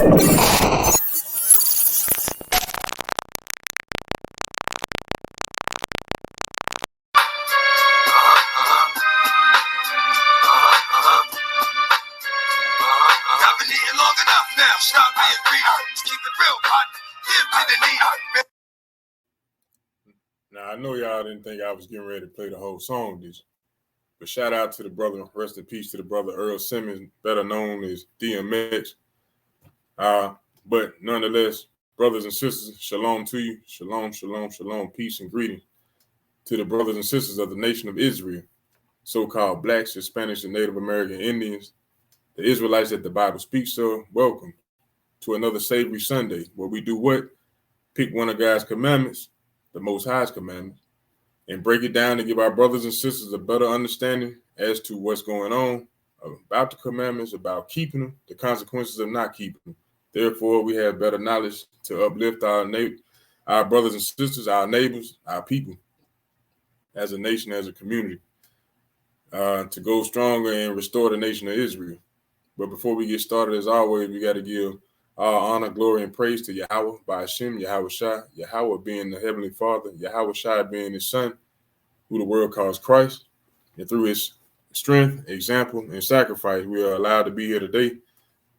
Now, I know y'all didn't think I was getting ready to play the whole song, did you? But shout out to the brother, rest in peace to the brother Earl Simmons, better known as DMX. But nonetheless, brothers and sisters, shalom to you. Shalom, shalom, shalom, peace and greeting to the brothers and sisters of the nation of Israel, so-called blacks, Hispanics, and Native American Indians, the Israelites that the Bible speaks of. Welcome to another Savory Sunday, where we do what? Pick one of God's commandments, the Most High's commandments, and break it down to give our brothers and sisters a better understanding as to what's going on about the commandments, about keeping them, the consequences of not keeping them. Therefore, we have better knowledge to uplift our brothers and sisters, our neighbors, our people, as a nation, as a community, to go stronger and restore the nation of Israel. But before we get started, as always, we got to give all honor, glory, and praise to Yahweh by Hashem, Yahweh Shai, Yahweh being the Heavenly Father, Yahweh Shai being his Son, who the world calls Christ. And through his strength, example, and sacrifice, we are allowed to be here today.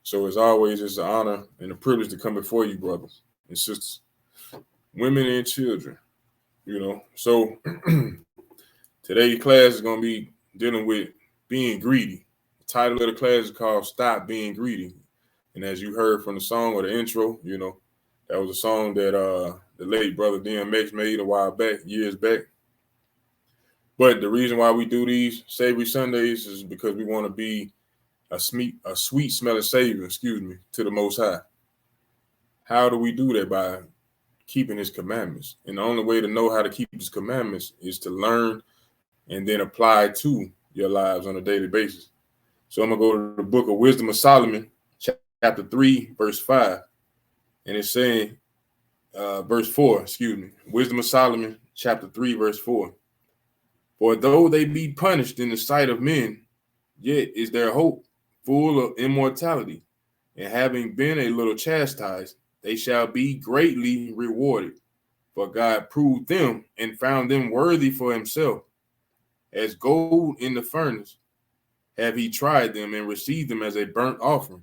So as always, it's an honor and a privilege to come before you, brothers and sisters, women and children, So today's class is going to be dealing with being greedy. The title of the class is called Stop Being Greedy. And as you heard from the song or the intro, that was a song that the late brother DMX made a while back, years back. But the reason why we do these Savory Sundays is because we want to be a sweet smelling savior, to the Most High. How do we do that? By keeping his commandments. And the only way to know how to keep his commandments is to learn and then apply it to your lives on a daily basis. So I'm going to go to the book of Wisdom of Solomon, chapter 3, verse 5. And it's saying, verse 4, Wisdom of Solomon, chapter 3, verse 4. For though they be punished in the sight of men, yet is their hope full of immortality. And having been a little chastised, they shall be greatly rewarded. For God proved them and found them worthy for himself. As gold in the furnace, have he tried them and received them as a burnt offering.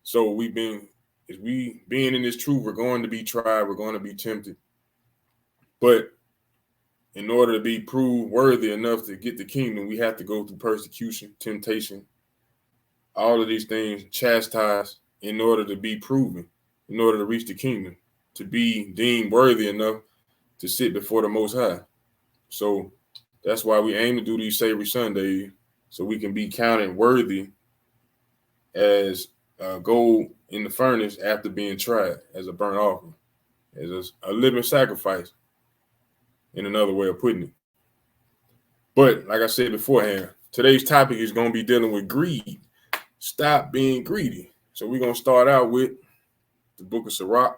So being in this truth, we're going to be tried, we're going to be tempted. But in order to be proved worthy enough to get the kingdom, we have to go through persecution, temptation, all of these things, chastised in order to be proven, in order to reach the kingdom, to be deemed worthy enough to sit before the Most High. So that's why we aim to do these Savory Sundays, so we can be counted worthy as gold in the furnace after being tried, as a burnt offering, as a living sacrifice, in another way of putting it. But like I said beforehand, today's topic is going to be dealing with greed. Stop being greedy. So we're going to start out with the book of Savory,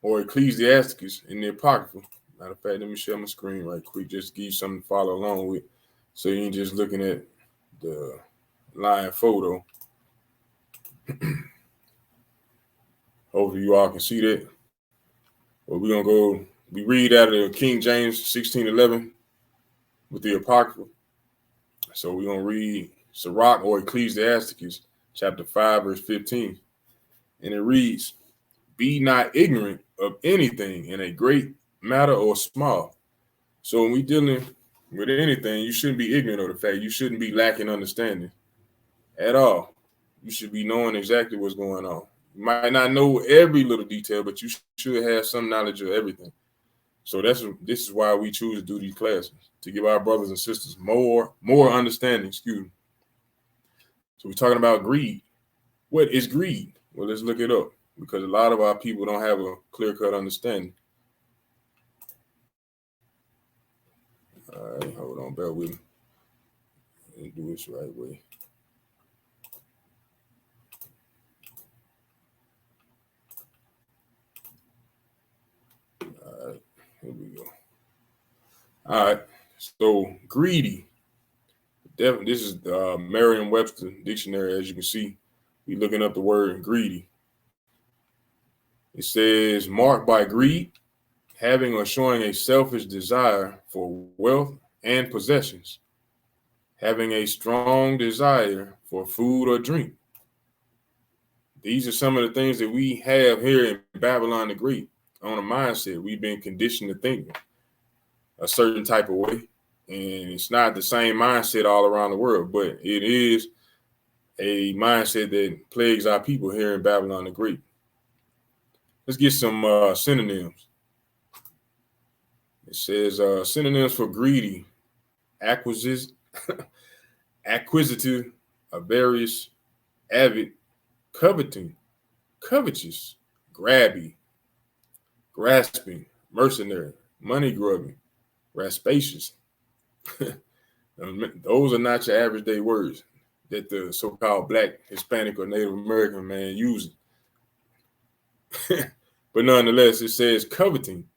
or Ecclesiasticus in the Apocrypha. Matter of fact, let me share my screen right quick, just to give you something to follow along with, so you ain't just looking at the live photo. Hopefully you all can see that. But we're going to we read out of King James 16:11 with the Apocrypha. So we're going to read Sirach, or Ecclesiasticus, chapter 5, verse 15. And it reads, be not ignorant of anything in a great matter or small. So when we're dealing with anything, you shouldn't be ignorant of the fact. You shouldn't be lacking understanding at all. You should be knowing exactly what's going on. You might not know every little detail, but you should have some knowledge of everything. So this is why we choose to do these classes, to give our brothers and sisters more understanding. So we're talking about greed. What is greed? Well, let's look it up, because a lot of our people don't have a clear-cut understanding. All right, hold on, bear with me. Let me do this the right way. All right, here we go. All right, so greedy. This is Merriam-Webster dictionary, as you can see. We looking up the word greedy. It says marked by greed, having or showing a selfish desire for wealth and possessions, having a strong desire for food or drink. These are some of the things that we have here in Babylon the Great on a mindset. We've been conditioned to think a certain type of way. And it's not the same mindset all around the world, but it is a mindset that plagues our people here in Babylon the Great. Let's get some synonyms. It says synonyms for greedy: acquisitive, avarice, avid, coveting, covetous, grabby, grasping, mercenary, money grubbing, rapacious. Those are not your average day words that the so-called Black, Hispanic, or Native American man uses. But nonetheless, it says coveting,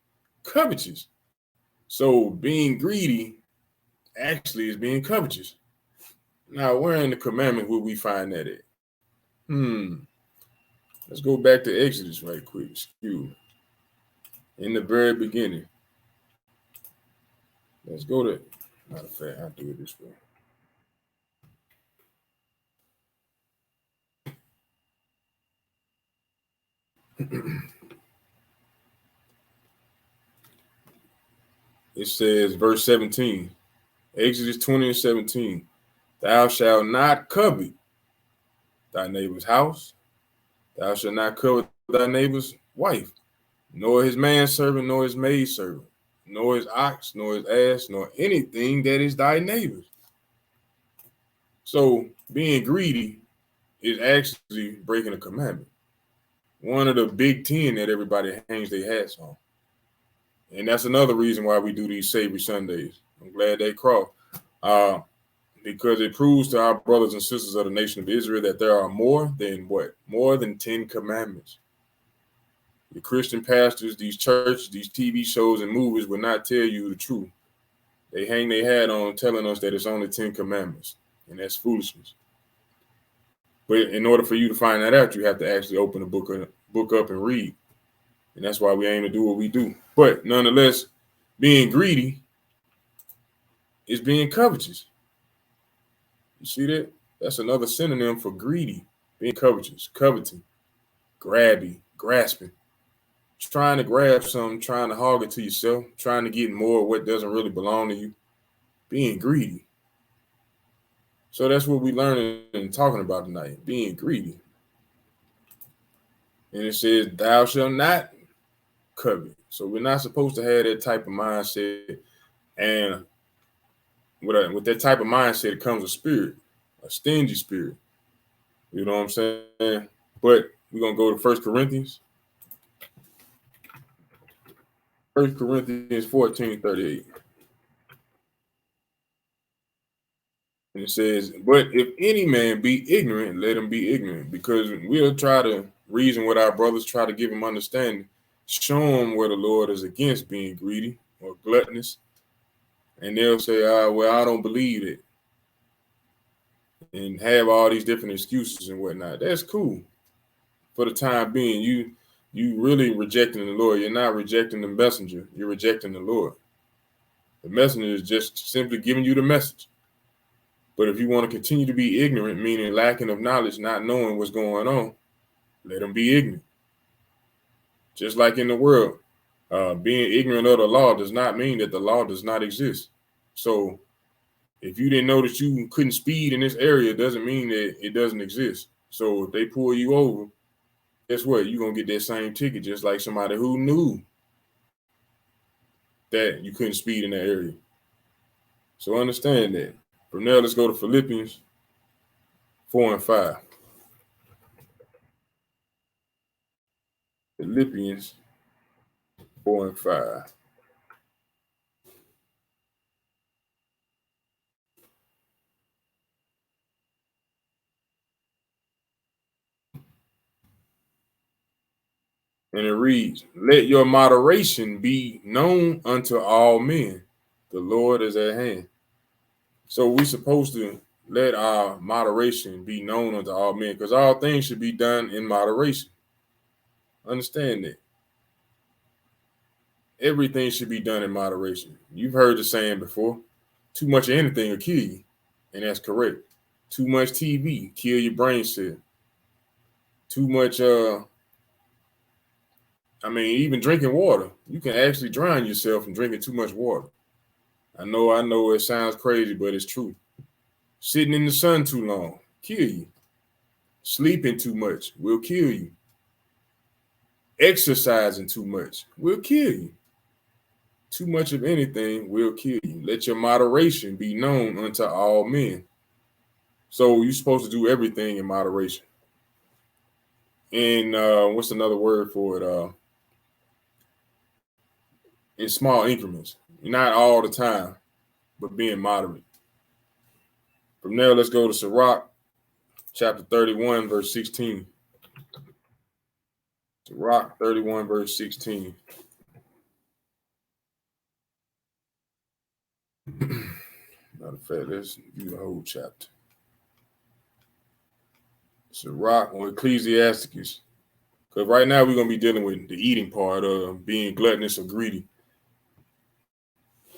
covetous. So being greedy actually is being covetous. Now, where in the commandment would we find that at? Let's go back to Exodus right quick. Excuse me. In the very beginning. Let's go to, matter of fact, I'll do it this way. It says, verse 17, Exodus 20:17, thou shalt not covet thy neighbor's house, thou shalt not covet thy neighbor's wife, nor his manservant, nor his maidservant, nor his ox, nor his ass, nor anything that is thy neighbor's. So being greedy is actually breaking a commandment. One of the big 10 that everybody hangs their hats on. And that's another reason why we do these Savory Sundays. I'm glad they crossed. Because it proves to our brothers and sisters of the nation of Israel that there are more than what? More than 10 commandments. The Christian pastors, these churches, these TV shows and movies will not tell you the truth. They hang their hat on telling us that it's only 10 commandments, and that's foolishness. But in order for you to find that out, you have to actually open the book up and read. And that's why we aim to do what we do. But nonetheless, being greedy is being covetous. You see that? That's another synonym for greedy. Being covetous, coveting, grabby, grasping. Trying to grab something, trying to hog it to yourself, trying to get more of what doesn't really belong to you. Being greedy. So that's what we're learning and talking about tonight. Being greedy. And it says, thou shalt not covet. So we're not supposed to have that type of mindset. And with that type of mindset comes a spirit, a stingy spirit. You know what I'm saying? But we're going to go to 1 Corinthians. 1 Corinthians 14:38. And it says, but if any man be ignorant, let him be ignorant, because we'll try to reason with our brothers, try to give them understanding, show them where the Lord is against being greedy or gluttonous. And they'll say, well, I don't believe it. And have all these different excuses and whatnot. That's cool. For the time being, you really rejecting the Lord. You're not rejecting the messenger. You're rejecting the Lord. The messenger is just simply giving you the message. But if you want to continue to be ignorant, meaning lacking of knowledge, not knowing what's going on, let them be ignorant. Just like in the world, being ignorant of the law does not mean that the law does not exist. So if you didn't know that you couldn't speed in this area, it doesn't mean that it doesn't exist. So if they pull you over, guess what? You're going to get that same ticket just like somebody who knew that you couldn't speed in that area. So understand that. From there, let's go to Philippians 4:5. Philippians 4:5. And it reads, let your moderation be known unto all men. The Lord is at hand. So we're supposed to let our moderation be known unto all men, because all things should be done in moderation. Understand that. Everything should be done in moderation. You've heard the saying before, too much of anything will kill you. And that's correct. Too much TV, kill your brain cell. Too much, even drinking water. You can actually drown yourself from drinking too much water. I know it sounds crazy, but it's true. Sitting in the sun too long, kill you. Sleeping too much will kill you. Exercising too much will kill you. Too much of anything will kill you. Let your moderation be known unto all men. So you're supposed to do everything in moderation. And what's another word for it? In small increments. Not all the time, but being moderate. From there, let's go to Sirach, chapter 31, verse 16. Sirach 31, verse 16. Matter of fact, let's do the whole chapter. Sirach or Ecclesiasticus. Because right now we're going to be dealing with the eating part of being gluttonous or greedy. It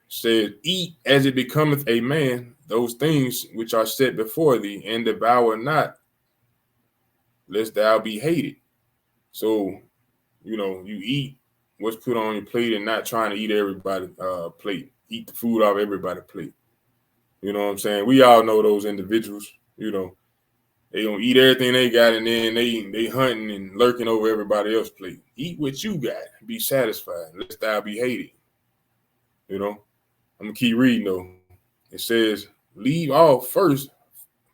says, eat as it becometh a man those things which are set before thee, and devour not, lest thou be hated. So, you eat what's put on your plate and not trying to eat everybody's plate. Eat the food off everybody's plate. You know what I'm saying? We all know those individuals, they gonna eat everything they got, and then they hunting and lurking over everybody else's plate. Eat what you got. Be satisfied, lest thou be hated. I'm gonna keep reading though. It says, leave off first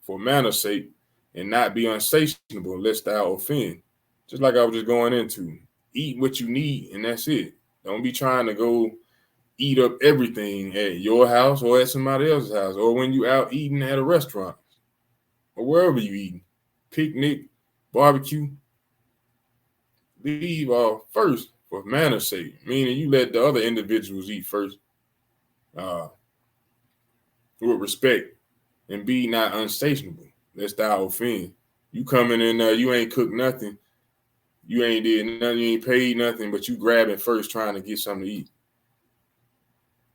for manner's sake, and not be unsatiable, lest thou offend. Just like I was just going into. Eat what you need, and that's it. Don't be trying to go eat up everything at your house or at somebody else's house, or when you out eating at a restaurant, or wherever you eating, picnic, barbecue. Leave off first for manner's sake, meaning you let the other individuals eat first with respect, and be not unsatiable, lest thou offend. You coming in there, you ain't cooked nothing, you ain't did nothing, you ain't paid nothing, but you grabbing first trying to get something to eat.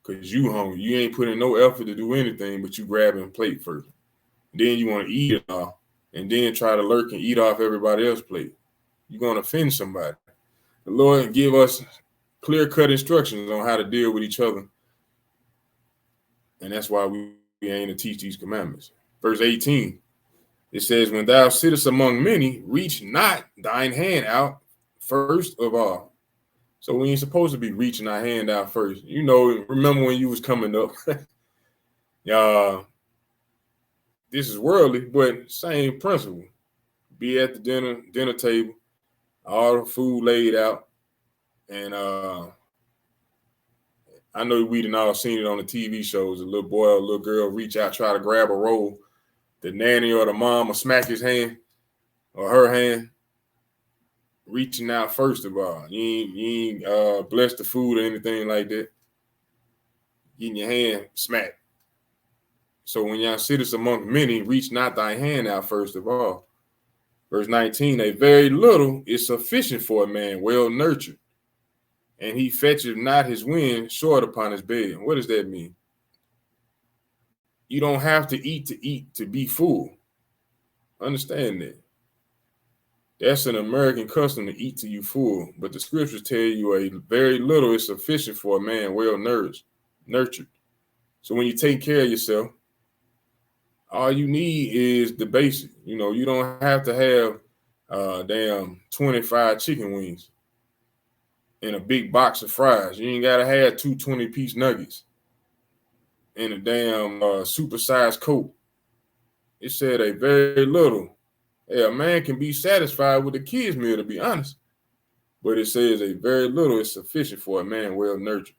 Because you hungry. You ain't putting no effort to do anything, but you grabbing a plate first. Then you want to eat it all, and then try to lurk and eat off everybody else's plate. You're going to offend somebody. The Lord give us clear-cut instructions on how to deal with each other. And that's why we aim to teach these commandments. Verse 18, it says, when thou sittest among many, reach not thine hand out first of all. So we ain't supposed to be reaching our hand out first. Remember when you was coming up. This is worldly, but same principle. Be at the dinner table, all the food laid out. And I know we done all seen it on the TV shows. A little boy or a little girl reach out, try to grab a roll. The nanny or the mom will smack his hand or her hand, reaching out first of all. You ain't bless the food or anything like that. Getting your hand smacked. So when y'all sittest among many, reach not thy hand out first of all. Verse 19, a very little is sufficient for a man well nurtured, and he fetcheth not his wind short upon his bed. What does that mean? You don't have to eat to be full. Understand that. That's an American custom to eat till you full, but the scriptures tell you a very little is sufficient for a man well nurtured. So when you take care of yourself, all you need is the basic. You don't have to have 25 chicken wings and a big box of fries. You ain't got to have 2 20-piece nuggets and a damn supersized Coke. It said a very little. Hey, a man can be satisfied with the kids' meal, to be honest. But it says a very little is sufficient for a man well nurtured.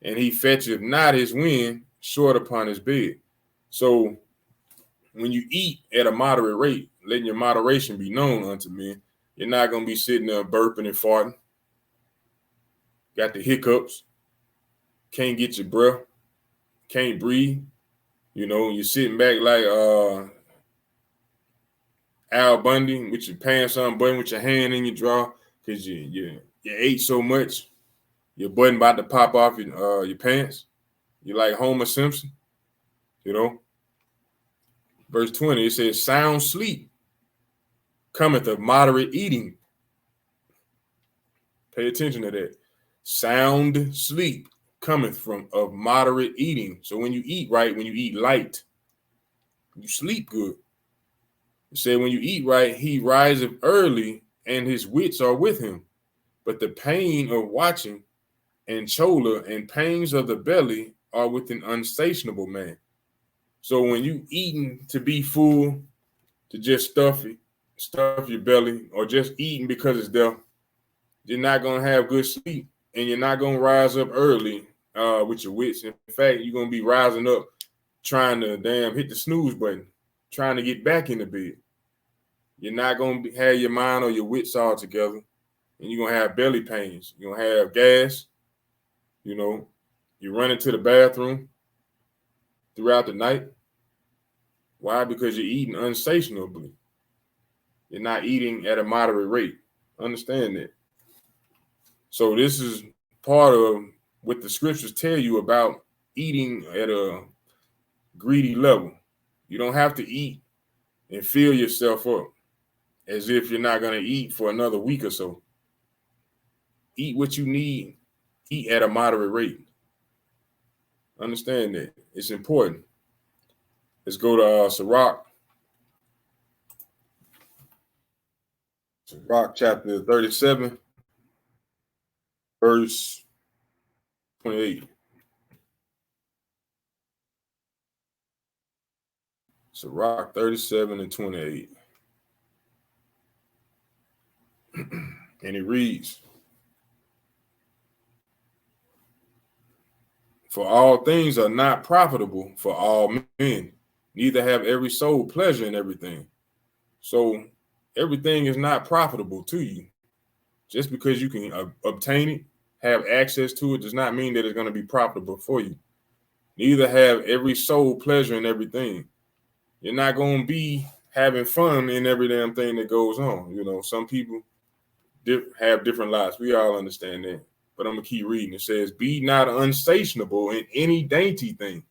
And he fetcheth not his wind short upon his bed. So when you eat at a moderate rate, letting your moderation be known unto men, you're not going to be sitting there burping and farting. Got the hiccups. Can't get your breath. Can't breathe. You know, you're sitting back like Al Bundy with your pants unbuttoned with your hand in your drawer because you ate so much, your button about to pop off your pants. You like Homer Simpson, you know. Verse 20, it says, sound sleep cometh of moderate eating. Pay attention to that. Sound sleep cometh from of moderate eating. So when you eat right, when you eat light, you sleep good. It said when you eat right, he riseth early and his wits are with him. But the pain of watching and choler and pains of the belly are with an unsatiable man. So when you eating to be full, to just stuff your belly, or just eating because it's there, you're not gonna have good sleep, and you're not gonna rise up early with your wits. In fact, you're gonna be rising up trying to hit the snooze button, trying to get back in the bed. You're not gonna have your mind or your wits all together, and you're gonna have belly pains. You're gonna have gas. You know, you run into the bathroom throughout the night. Why? Because you're eating unsatiably. You're not eating at a moderate rate. Understand that. So this is part of what the scriptures tell you about eating at a greedy level. You don't have to eat and fill yourself up as if you're not going to eat for another week or so. Eat what you need. Eat at a moderate rate. Understand that. It's important. Let's go to Sirach. Sirach chapter 37, verse 28. Sirach 37 and 28. And it reads, for all things are not profitable for all men, neither have every soul pleasure in everything. So everything is not profitable to you. Just because you can obtain it, have access to it, does not mean that it's going to be profitable for you. Neither have every soul pleasure in everything. You're not going to be having fun in every damn thing that goes on. You know, some people have different lives. We all understand that. But I'm going to keep reading. It says, be not unsatiable in any dainty thing,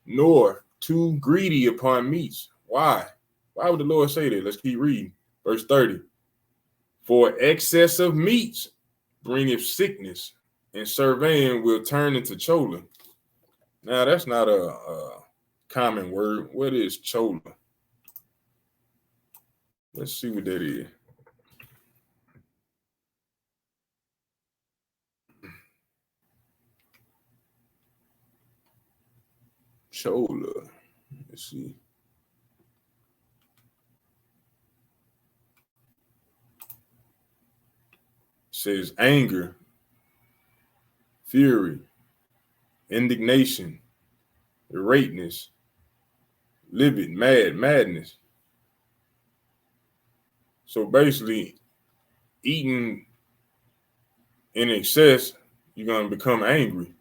nor too greedy upon meats. Why? Why would the Lord say that? Let's keep reading. Verse 30. For excess of meats bringeth sickness, and surveying will turn into choler. Now, that's not a common word. What is choler? Let's see what that is. Choler. Let's see. It says anger, fury, indignation, irateness, livid, madness. So basically, eating in excess, you're going to become angry.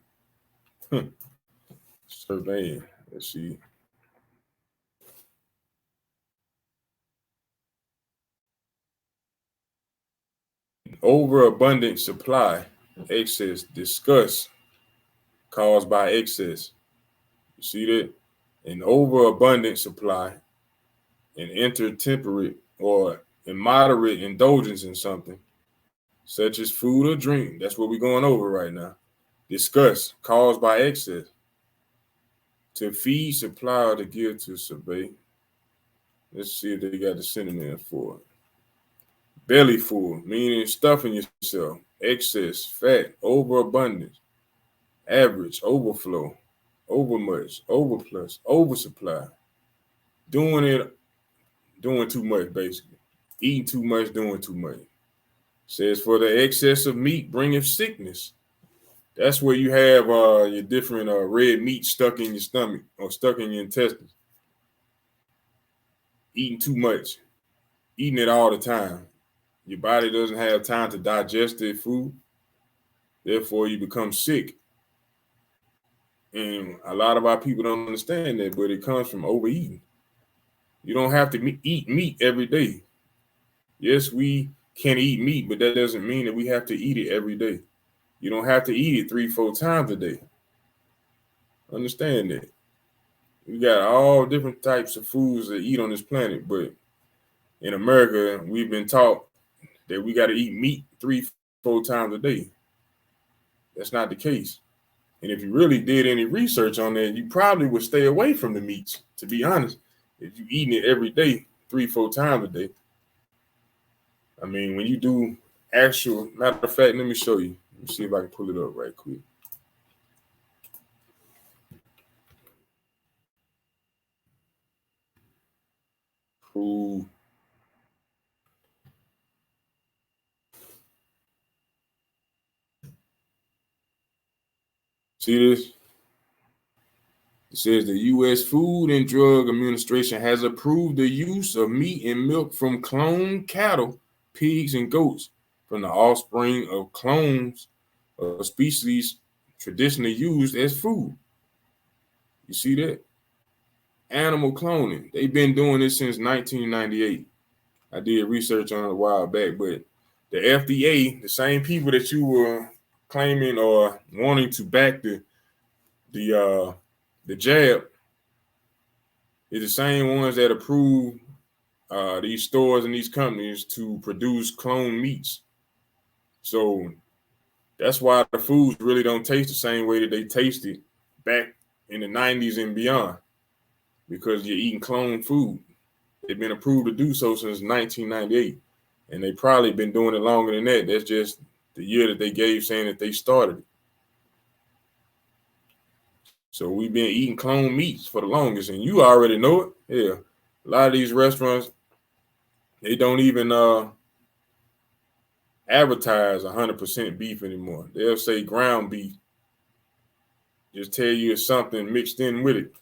Surveying. Let's see. Overabundant supply, excess, disgust caused by excess. You see that? An overabundant supply, an intertemperate or immoderate indulgence in something, such as food or drink. That's what we're going over right now. Disgust caused by excess. To feed, supply, or to give, to survey. Let's see if they got the synonym for it. Belly full, meaning stuffing yourself. Excess, fat, overabundance. Average, overflow, overmuch, overplus, oversupply. Doing too much, basically. Eating too much, doing too much. Says for the excess of meat bringeth sickness. That's where you have your different red meat stuck in your stomach or stuck in your intestines. Eating too much, eating it all the time. Your body doesn't have time to digest that food. Therefore, you become sick And a lot of our people don't understand that, but it comes from overeating. You don't have to eat meat every day. Yes, we can eat meat, but that doesn't mean that we have to eat it every day. You don't have to eat it 3-4 times a day. Understand that. We got all different types of foods to eat on this planet, but in America, we've been taught that we got to eat meat 3-4 times a day. That's not the case. And if you really did any research on that, you probably would stay away from the meats, to be honest. If you're eating it every day, 3-4 times a day. I mean, when you do actual, matter of fact, let me show you. Let me see if I can pull it up right quick. Cool. See this? It says the U.S. Food and Drug Administration has approved the use of meat and milk from cloned cattle, pigs, and goats from the offspring of clones of species traditionally used as food. You see that? Animal cloning. They've been doing this since 1998. I did research on it a while back, but the FDA, the same people that you were claiming or wanting to back the jab, is the same ones that approve these stores and these companies to produce clone meats. So that's why the foods really don't taste the same way that they tasted back in the 90s and beyond, because you're eating clone food. They've been approved to do so since 1998, and they probably been doing it longer than that. That's just the year that they gave saying that they started it. So we've been eating clone meats for the longest, and you already know it. Yeah, a lot of these restaurants, they don't even advertise 100% beef anymore. They'll say ground beef, just tell you it's something mixed in with it.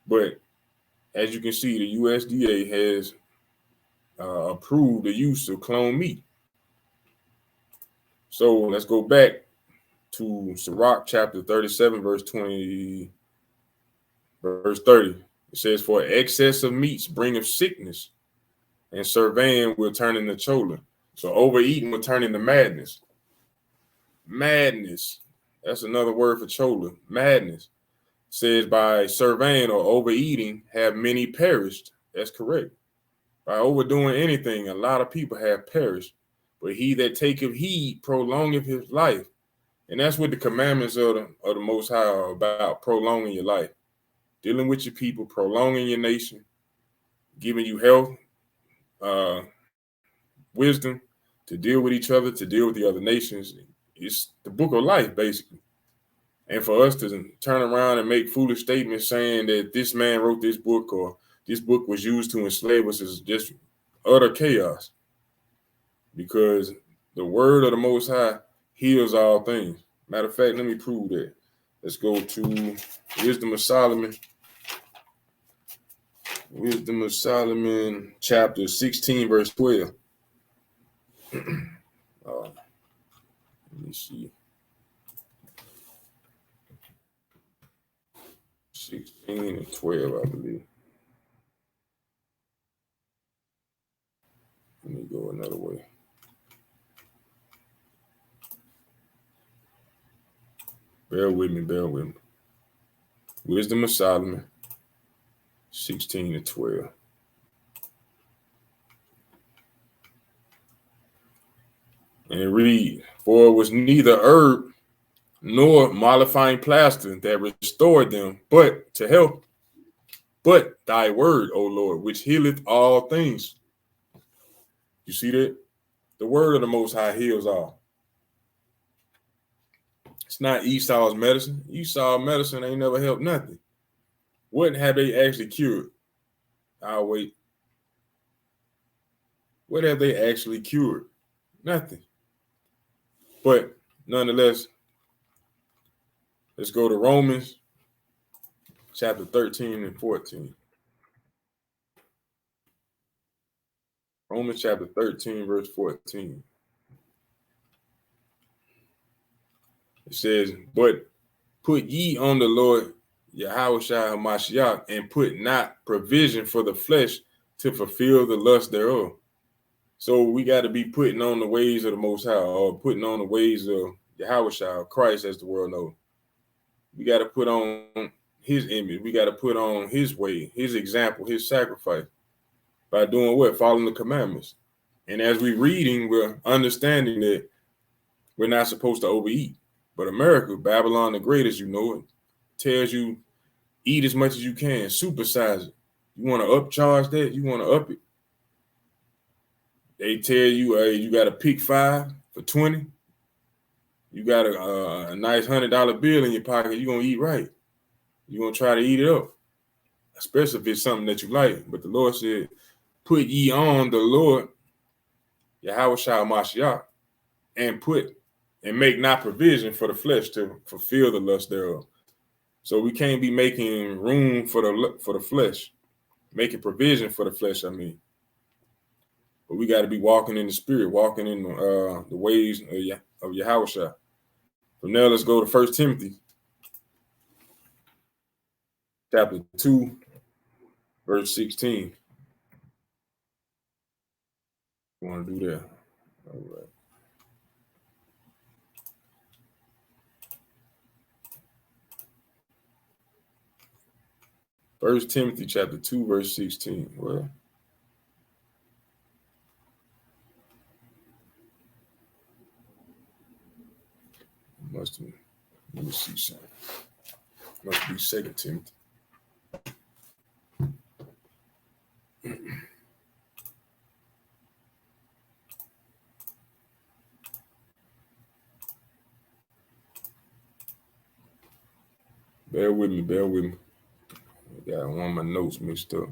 But as you can see, the USDA has approved the use of clone meat. So let's go back to Sirach chapter 37, verse 30. It says, "For excess of meats bringeth sickness, and surveying will turn into choler." So overeating will turn into madness. Madness. That's another word for choler. Madness. It says, by surveying or overeating have many perished. That's correct. By overdoing anything, a lot of people have perished. But he that taketh heed prolongeth his life. And that's what the commandments of the Most High are about, prolonging your life, dealing with your people, prolonging your nation, giving you health, wisdom to deal with each other, to deal with the other nations. It's the book of life, basically. And for us to turn around and make foolish statements saying that this man wrote this book or this book was used to enslave us is just utter chaos, because the word of the Most High heals all things. Matter of fact, let me prove that. Let's go to Wisdom of Solomon. Wisdom of Solomon, chapter 16, verse 12. Let me see. 16 and 12, I believe. Let me go another way. Bear with me, bear with me. Wisdom of Solomon, 16 and 12. And it reads, "For it was neither herb nor mollifying plaster that restored them, but to health, but thy word, O Lord, which healeth all things." You see that? The word of the Most High heals all. It's not Esau's medicine. Esau's medicine ain't never helped nothing. What have they actually cured? I'll wait. What have they actually cured? Nothing. But nonetheless, let's go to Romans chapter 13 and 14. Romans chapter 13, verse 14. It says, "But Put ye on the Lord Yahweh Hamashiach, and put not provision for the flesh to fulfill the lust thereof. So we got to be putting on the ways of the Most High, or putting on the ways of Yahweh, Christ, as the world knows. We got to put on his image. We got to put on his way, his example, his sacrifice, by doing what? Following the commandments. And as we're reading, we're understanding that we're not supposed to overeat. But America, Babylon the Great, as you know it, tells you eat as much as you can, supersize it. You want to upcharge that? You want to up it? They tell you, you got to pick 5 for 20. You got a nice $100 bill in your pocket. You're going to eat right. You're going to try to eat it up, especially if it's something that you like. But the Lord said, put ye on the Lord, Yahweh Mashiach, and make not provision for the flesh to fulfill the lust thereof. So we can't be making room for the flesh, making provision for the flesh, I mean. But we got to be walking in the spirit, walking in the ways of Yahweh. From there, let's go to 1 Timothy chapter 2, verse 16. You want to do that? All right. First Timothy chapter 2, verse 16. Well, let me see something. Must be 2 Timothy. Bear with me. I got one of my notes mixed up.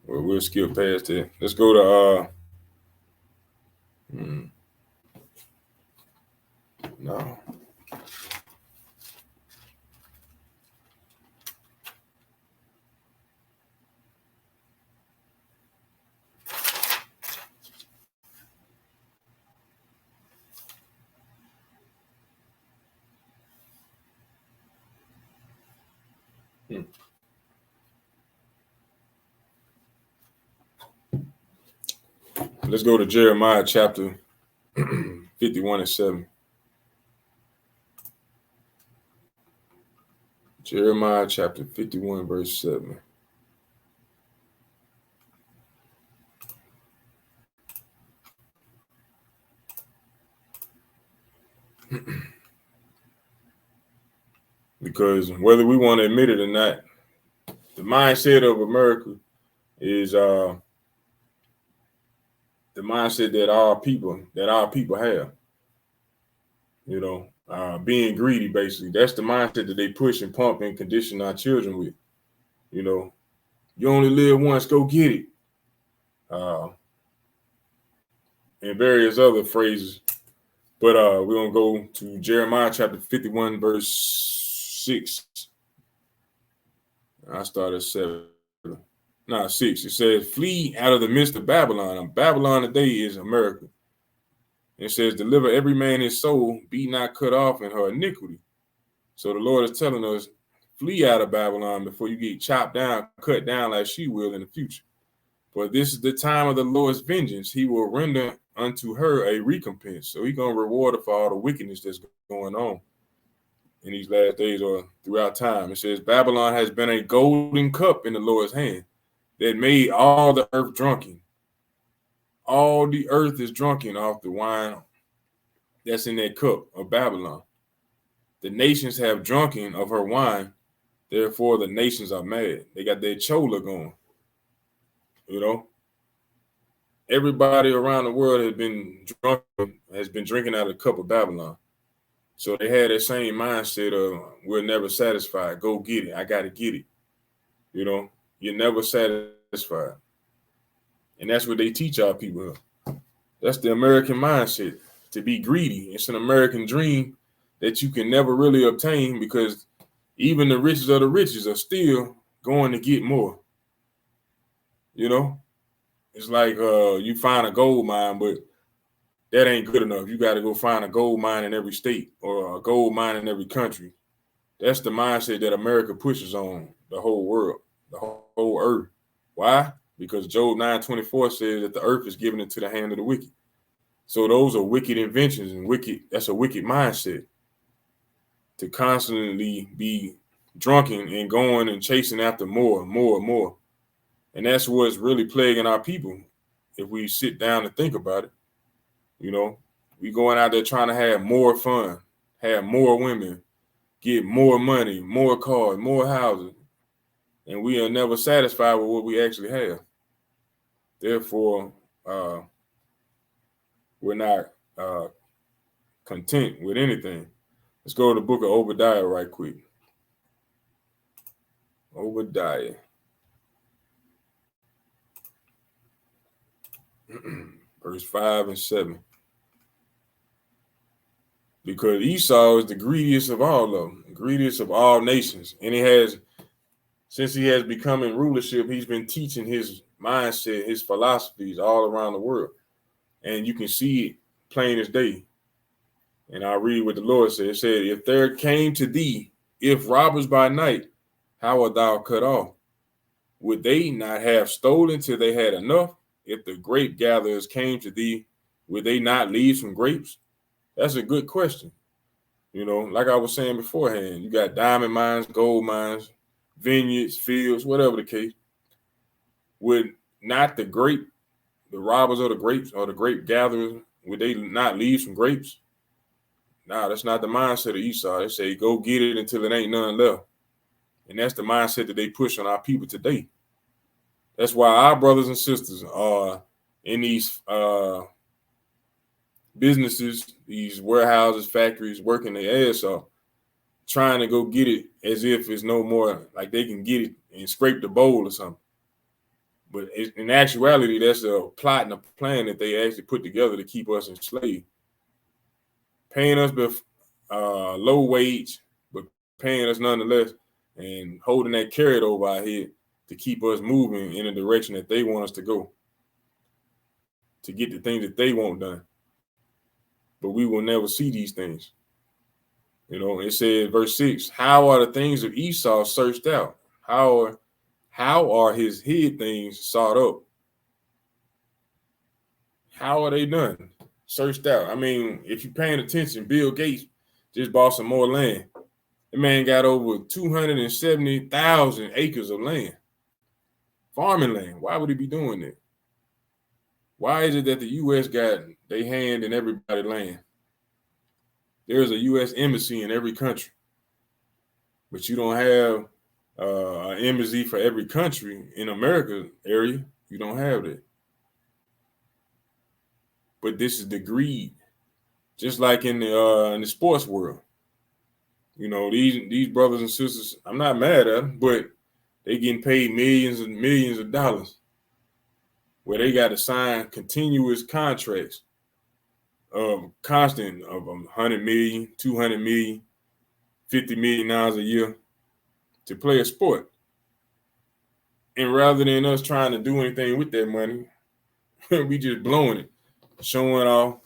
Well, we'll skip past it. Let's go to no. Let's go to Jeremiah chapter 51 and 7. Jeremiah chapter 51, verse 7. Because whether we want to admit it or not, the mindset of America is the mindset that our people have. You know, being greedy, basically. That's the mindset that they push and pump and condition our children with. You know, you only live once, go get it. And various other phrases. But we're going to go to Jeremiah chapter 51, verse 6. I start at 7. No, 6. It says, flee out of the midst of Babylon. And Babylon today is America. It says, deliver every man his soul, be not cut off in her iniquity. So the Lord is telling us, flee out of Babylon before you get chopped down, cut down like she will in the future. For this is the time of the Lord's vengeance. He will render unto her a recompense. So he's going to reward her for all the wickedness that's going on in these last days or throughout time. It says, Babylon has been a golden cup in the Lord's hand that made all the earth drunken. All the earth is drunken off the wine that's in that cup of Babylon. The nations have drunken of her wine. Therefore, the nations are mad. They got their chola going. You know, everybody around the world has been drinking out of the cup of Babylon. So they had that same mindset of we're never satisfied. Go get it. I got to get it. You know, you're never satisfied. And that's what they teach our people. That's the American mindset, to be greedy. It's an American dream that you can never really obtain because even the richest of the richest are still going to get more. You know, It's like you find a gold mine, but that ain't good enough. You got to go find a gold mine in every state or a gold mine in every country. That's the mindset that America pushes on the whole world, the whole earth. Why? Because Job 9:24 says that the earth is given into the hand of the wicked. So those are wicked inventions and that's a wicked mindset to constantly be drunken and going and chasing after more and more and more. And that's what's really plaguing our people if we sit down and think about it. You know, we going out there trying to have more fun, have more women, get more money, more cars, more houses, and we are never satisfied with what we actually have. Therefore, we're not content with anything. Let's go to the book of Obadiah right quick. Obadiah. Verse 5 and 7. Because Esau is the greediest of all of them, the greediest of all nations. And since he has become in rulership, he's been teaching his mindset, his philosophies all around the world. And you can see it plain as day. And I'll read what the Lord said. It said, if there came to thee, if robbers by night, how art thou cut off? Would they not have stolen till they had enough? If the grape gatherers came to thee, would they not leave some grapes? That's a good question. You know, like I was saying beforehand, you got diamond mines, gold mines, vineyards, fields, whatever the case. Would not the robbers of the grapes or the grape gatherers, would they not leave some grapes? Nah, that's not the mindset of Esau. They say, go get it until it ain't none left. And that's the mindset that they push on our people today. That's why our brothers and sisters are in these businesses, these warehouses, factories, working their ass off, trying to go get it as if it's no more, like they can get it and scrape the bowl or something. But in actuality, that's a plot and a plan that they actually put together to keep us enslaved. Paying us low wage, but paying us nonetheless, and holding that carrot over our head to keep us moving in a direction that they want us to go, to get the things that they want done. But we will never see these things. You know, it says, verse 6, how are the things of Esau searched out? How are his hid things sought up? How are they done? Searched out. I mean, if you're paying attention, Bill Gates just bought some more land. The man got over 270,000 acres of land. Farming land. Why would he be doing that? Why is it that the U.S. got their hand in everybody's land? There's a U.S. embassy in every country, but you don't have an embassy for every country in America area. You don't have that. But this is the greed, just like in the sports world. You know, these brothers and sisters, I'm not mad at them, but they getting paid millions and millions of dollars, where they got to sign continuous contracts of constant of 100 million, 200 million, $50 million a year to play a sport. And rather than us trying to do anything with that money, we just blowing it, showing off,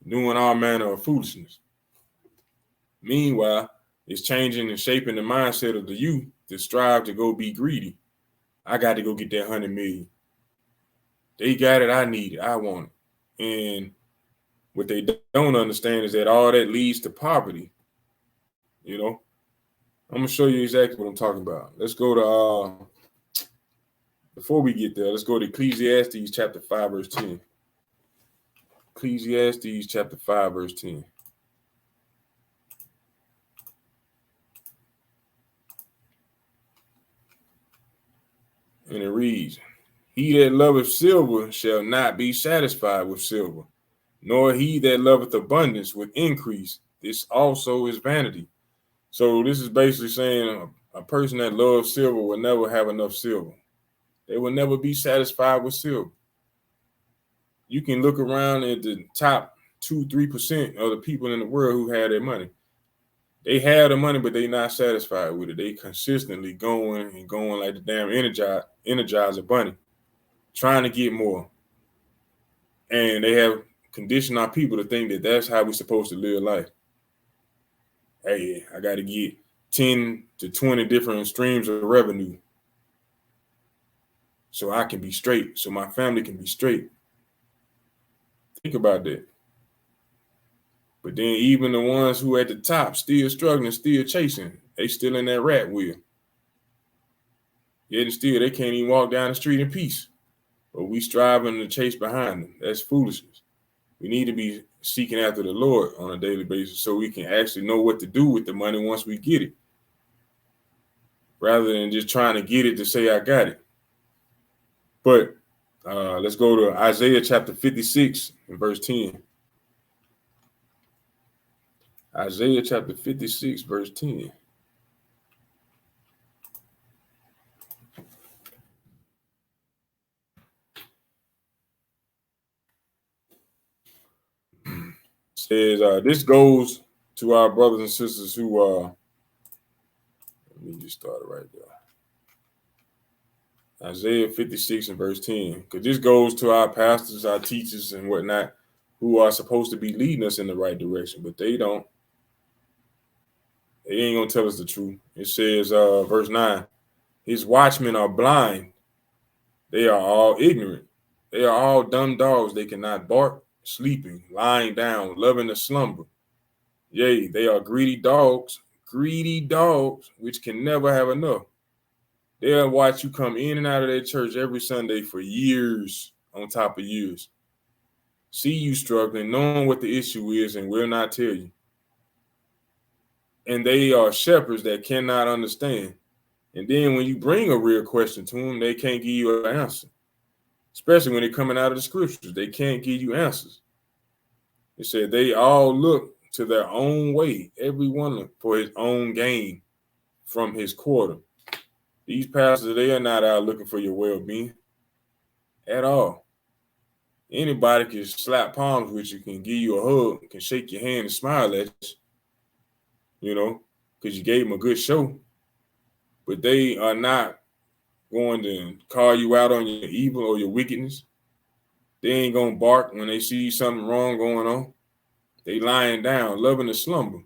doing all manner of foolishness. Meanwhile, it's changing and shaping the mindset of the youth to strive to go be greedy. I got to go get that 100 million. They got it. I need it. I want it. And what they don't understand is that all that leads to poverty. You know, I'm going to show you exactly what I'm talking about. Let's go to, before we get there, let's go to Ecclesiastes chapter 5, verse 10. Ecclesiastes chapter 5, verse 10. And it reads, he that loveth silver shall not be satisfied with silver, nor he that loveth abundance with increase. This also is vanity. So this is basically saying a person that loves silver will never have enough silver. They will never be satisfied with silver. You can look around at the top 2-3% of the people in the world who have their money. They have the money, but they're not satisfied with it. They consistently going and going like the damn Energizer bunny. trying to get more. And they have conditioned our people to think that that's how we're supposed to live life. Hey, I got to get 10 to 20 different streams of revenue so I can be straight, so my family can be straight. Think about that. But then even the ones who at the top still struggling, still chasing, they still in that rat wheel. Yet and still they can't even walk down the street in peace. But we striving to chase behind them. That's foolishness. We need to be seeking after the Lord on a daily basis so we can actually know what to do with the money once we get it, rather than just trying to get it to say I got it. But let's go to Isaiah chapter 56 and verse 10. Isaiah chapter 56, verse 10. Says this goes to our brothers and sisters who let me just start it right there. Isaiah 56 and verse 10. Because this goes to our pastors, our teachers, and whatnot, who are supposed to be leading us in the right direction, but they don't. They ain't gonna tell us the truth. It says, verse 9, his watchmen are blind, they are all ignorant, they are all dumb dogs, they cannot bark, sleeping, lying down, loving to slumber. Yea, they are greedy dogs, which can never have enough. They'll watch you come in and out of their church every Sunday for years on top of years. See you struggling, knowing what the issue is, and will not tell you. And they are shepherds that cannot understand. And then when you bring a real question to them, they can't give you an answer. Especially when they're coming out of the scriptures, they can't give you answers. It said they all look to their own way, everyone for his own gain from his quarter. These pastors, they are not out looking for your well-being at all. Anybody can slap palms with you, can give you a hug, can shake your hand and smile at you, because you gave them a good show. But they are not going to call you out on your evil or your wickedness. They ain't going to bark when they see something wrong going on. They lying down, loving to slumber.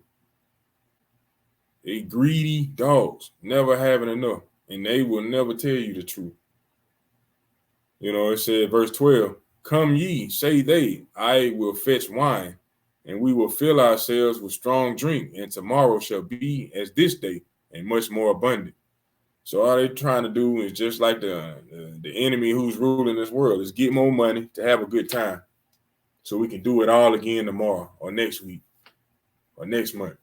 They greedy dogs, never having enough. And they will never tell you the truth. It said, verse 12, come ye, say they, I will fetch wine, and we will fill ourselves with strong drink, and tomorrow shall be as this day, and much more abundant. So all they're trying to do is just like the enemy who's ruling this world, is get more money to have a good time so we can do it all again tomorrow or next week or next month.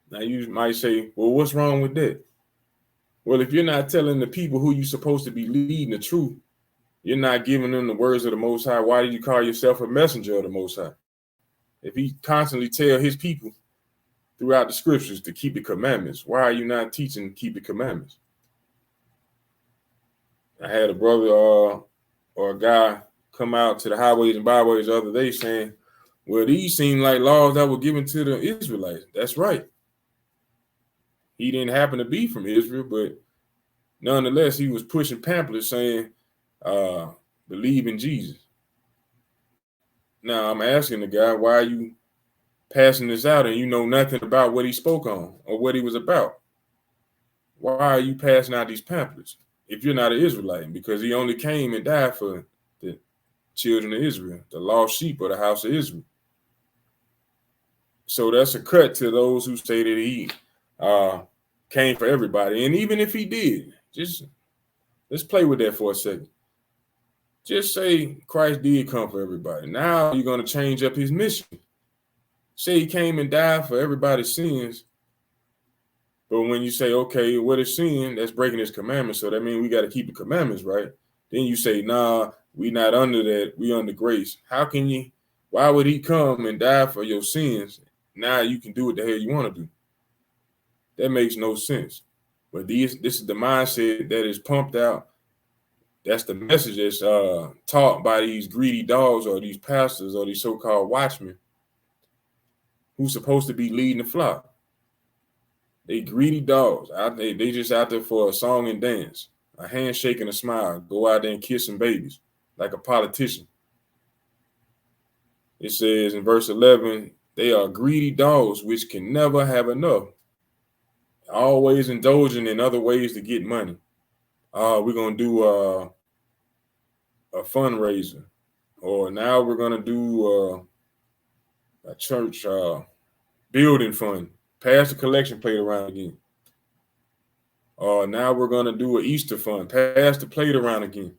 Now you might say, well, what's wrong with that? Well, if you're not telling the people who you're supposed to be leading the truth, you're not giving them the words of the Most High. Why do you call yourself a messenger of the Most High? If he constantly tell his people throughout the scriptures to keep the commandments, why are you not teaching to keep the commandments? I had a brother or a guy come out to the highways and byways the other day saying, well, these seem like laws that were given to the Israelites. That's right. He didn't happen to be from Israel, but nonetheless, he was pushing pamphlets saying, believe in Jesus. Now I'm asking the guy, why are you passing this out and you know nothing about what he spoke on or what he was about? Why are you passing out these pamphlets if you're not an Israelite? Because he only came and died for the children of Israel, the lost sheep of the house of Israel. So that's a cut to those who say that he came for everybody. And even if he did, just let's play with that for a second. Just say Christ did come for everybody. Now you're going to change up his mission. Say he came and died for everybody's sins. But when you say, okay, what is sin? That's breaking his commandments. So that means we got to keep the commandments, right? Then you say, nah, we not under that. We under grace. Why would he come and die for your sins? Now you can do what the hell you want to do. That makes no sense. But this is the mindset that is pumped out. That's the message that's taught by these greedy dogs or these pastors or these so-called watchmen who's supposed to be leading the flock. They greedy dogs. They just out there for a song and dance. a handshake and a smile. Go out there and kiss some babies like a politician. It says in verse 11, they are greedy dogs which can never have enough, always indulging in other ways to get money. We're going to do a fundraiser, or now we're going to do a church building fund. Pass the collection plate around again. Now we're going to do an Easter fund. Pass the plate around again.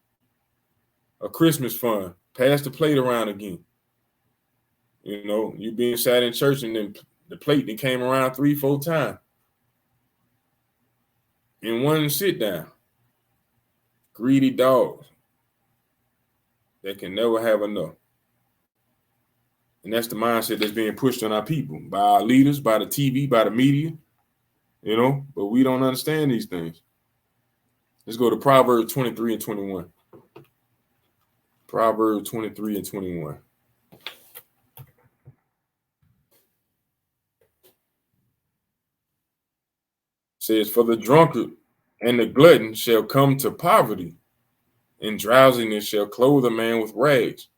A Christmas fund. Pass the plate around again. You know, you being sat in church and then the plate that came around 3-4 times in one sit down. Greedy dogs that can never have enough. And that's the mindset that's being pushed on our people by our leaders, by the TV, by the media, you know, but we don't understand these things. Let's go to Proverbs 23 and 21. Proverbs 23 and 21. Says, for the drunkard and the glutton shall come to poverty, and drowsiness shall clothe a man with rags.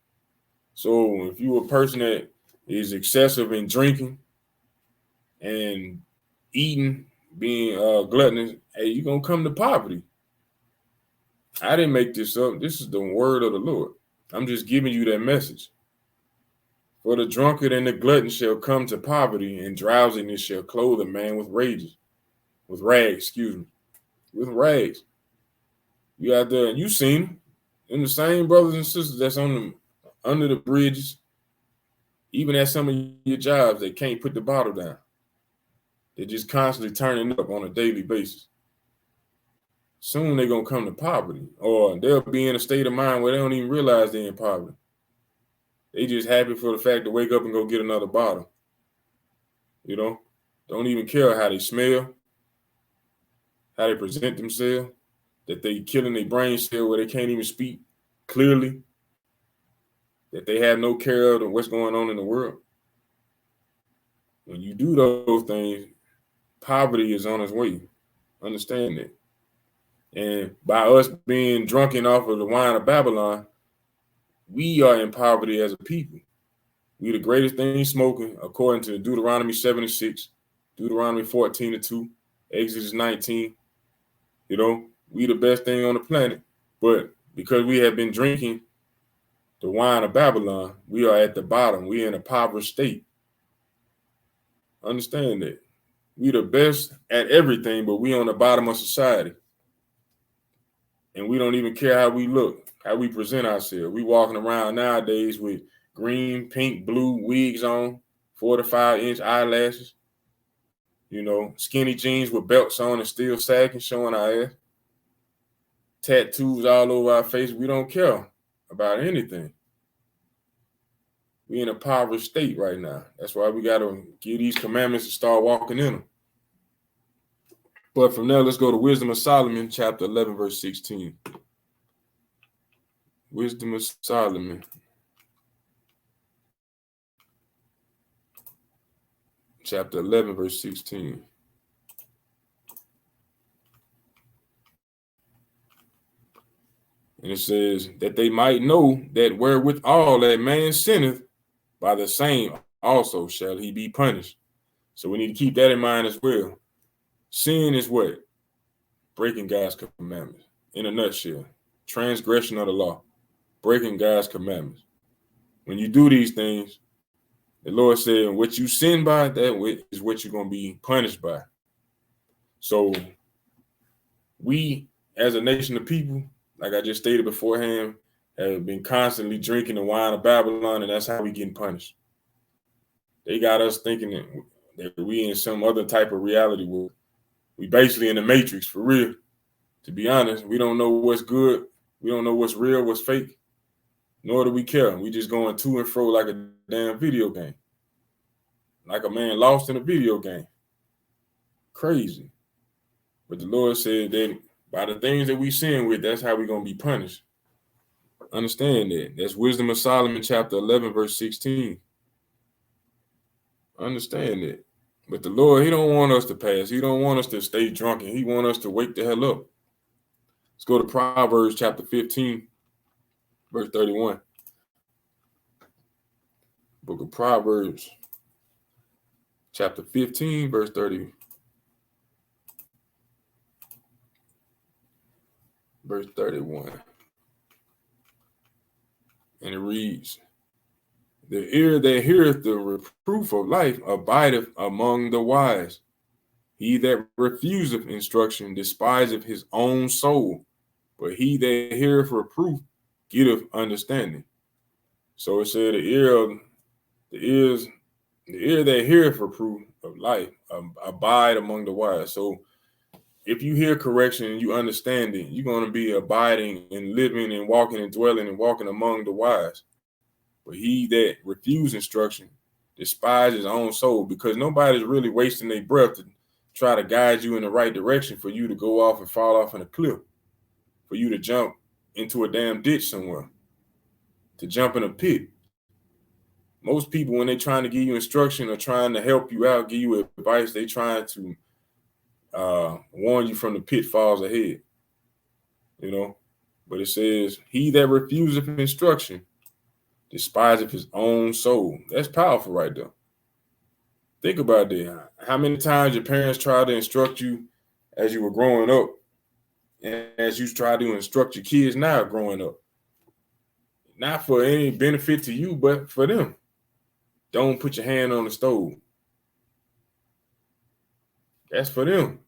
So if you're a person that is excessive in drinking and eating, being gluttonous, hey, you're going to come to poverty. I didn't make this up. This is the word of the Lord. I'm just giving you that message. For the drunkard and the glutton shall come to poverty, and drowsiness shall clothe a man with rags. With rags. You out there, and you seen them. And the same brothers and sisters that's on them under the bridges, even at some of your jobs, they can't put the bottle down. They're just constantly turning up on a daily basis. Soon they're going to come to poverty, or they'll be in a state of mind where they don't even realize they're in poverty. They just happy for the fact to wake up and go get another bottle. You know, don't even care how they smell, how they present themselves, that they killing their brain cell where they can't even speak clearly, that they have no care of what's going on in the world. When you do those things, poverty is on its way. Understand that. And by us being drunken off of the wine of Babylon, we are in poverty as a people. We the greatest thing smoking, according to Deuteronomy 7:6, Deuteronomy 14:2, Exodus 19. You know, we the best thing on the planet. But because we have been drinking the wine of Babylon, we are at the bottom. We in a impoverished state. Understand that. We the best at everything, but we on the bottom of society. And we don't even care how we look, how we present ourselves. We walking around nowadays with green, pink, blue wigs on, 4 to 5 inch eyelashes, you know, skinny jeans with belts on and still sagging, showing our ass, tattoos all over our face. We don't care about anything. We in a impoverished state right now. That's why we got to give these commandments and start walking in them. But from there, let's go to Wisdom of Solomon, chapter 11, verse 16. Wisdom of Solomon, chapter 11, verse 16. And it says, that they might know that wherewithal that man sinneth, by the same also shall he be punished. So we need to keep that in mind as well. Sin is what? Breaking God's commandments. In a nutshell, transgression of the law, breaking God's commandments. When you do these things, the Lord said, what you sin by, that is what you're going to be punished by. So we, as a nation of people, like I just stated beforehand, have been constantly drinking the wine of Babylon, and that's how we getting punished. They got us thinking that we in some other type of reality where we basically in the matrix, for real. To be honest, we don't know what's good. We don't know what's real, what's fake. Nor do we care. We just going to and fro like a damn video game. Like a man lost in a video game. Crazy. But the Lord said that by the things that we sin with, that's how we're going to be punished. Understand that. That's Wisdom of Solomon, chapter 11, verse 16. Understand that. But the Lord, he don't want us to pass. He don't want us to stay drunken. He want us to wake the hell up. Let's go to Proverbs chapter 15, verse 31. Book of Proverbs, chapter 15, verse 30. Verse 31. And it reads, the ear that heareth the reproof of life abideth among the wise. He that refuseth instruction despiseth his own soul, but he that heareth reproof getteth understanding. So it said the ear that heareth reproof of life abide among the wise. So if you hear correction and you understand it, you're going to be abiding and living and walking and dwelling and walking among the wise. But he that refuses instruction despises his own soul, because nobody's really wasting their breath to try to guide you in the right direction for you to go off and fall off in a cliff, for you to jump into a damn ditch somewhere, to jump in a pit. Most people, when they're trying to give you instruction or trying to help you out, give you advice, they trying to warn you from the pitfalls ahead, you know. But it says, he that refuseth instruction despiseth his own soul. That's powerful right there. Think about that. How many times your parents tried to instruct you as you were growing up, and as you try to instruct your kids now growing up? Not for any benefit to you, but for them. Don't put your hand on the stove. That's for them,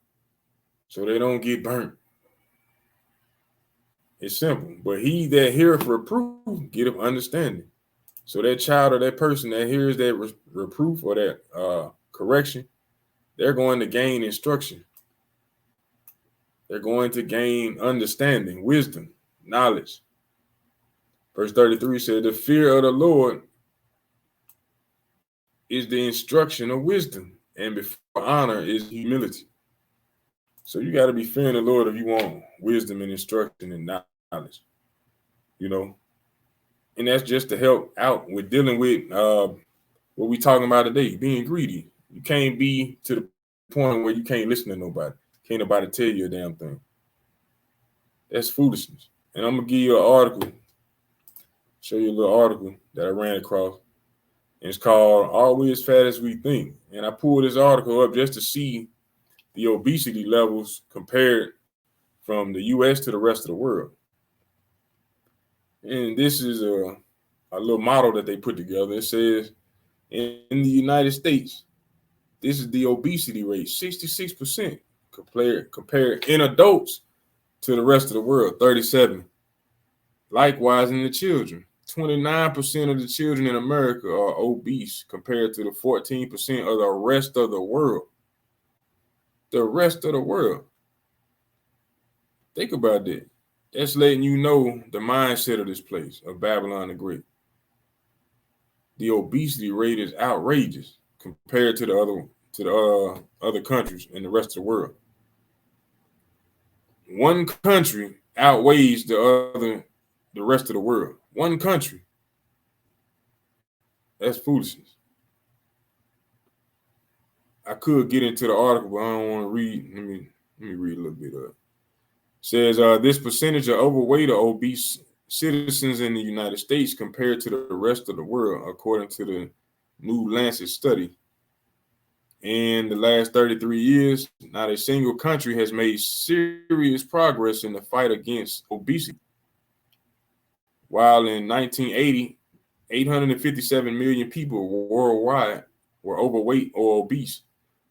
so they don't get burnt. It's simple. But he that heareth reproof getteth understanding. So that child or that person that hears that reproof or that correction, they're going to gain instruction. They're going to gain understanding, wisdom, knowledge. Verse 33 said, the fear of the Lord is the instruction of wisdom, and before honor is humility. So you got to be fearing the Lord if you want wisdom and instruction and knowledge, you know. And that's just to help out with dealing with what we talking about today, being greedy. You can't be to the point where you can't listen to nobody. Can't nobody tell you a damn thing. That's foolishness. And I'm going to give you an article, show you a little article that I ran across. And it's called Are We As Fat As We Think? And I pulled this article up just to see the obesity levels compared from the U.S. to the rest of the world. And this is a little model that they put together. It says, in the United States, this is the obesity rate, 66% compared in adults to the rest of the world, 37%. Likewise, in the children, 29% of the children in America are obese compared to the 14% of the rest of the world. The rest of the world. Think about that. That's letting you know the mindset of this place, of Babylon the Great. The obesity rate is outrageous compared to the other countries in the rest of the world. One country outweighs the rest of the world. One country. That's foolishness. I could get into the article, but I don't want to read. Let me read a little bit of it. It says this percentage of overweight or obese citizens in the United States compared to the rest of the world, according to the new Lancet study. In the last 33 years, not a single country has made serious progress in the fight against obesity. While in 1980, 857 million people worldwide were overweight or obese.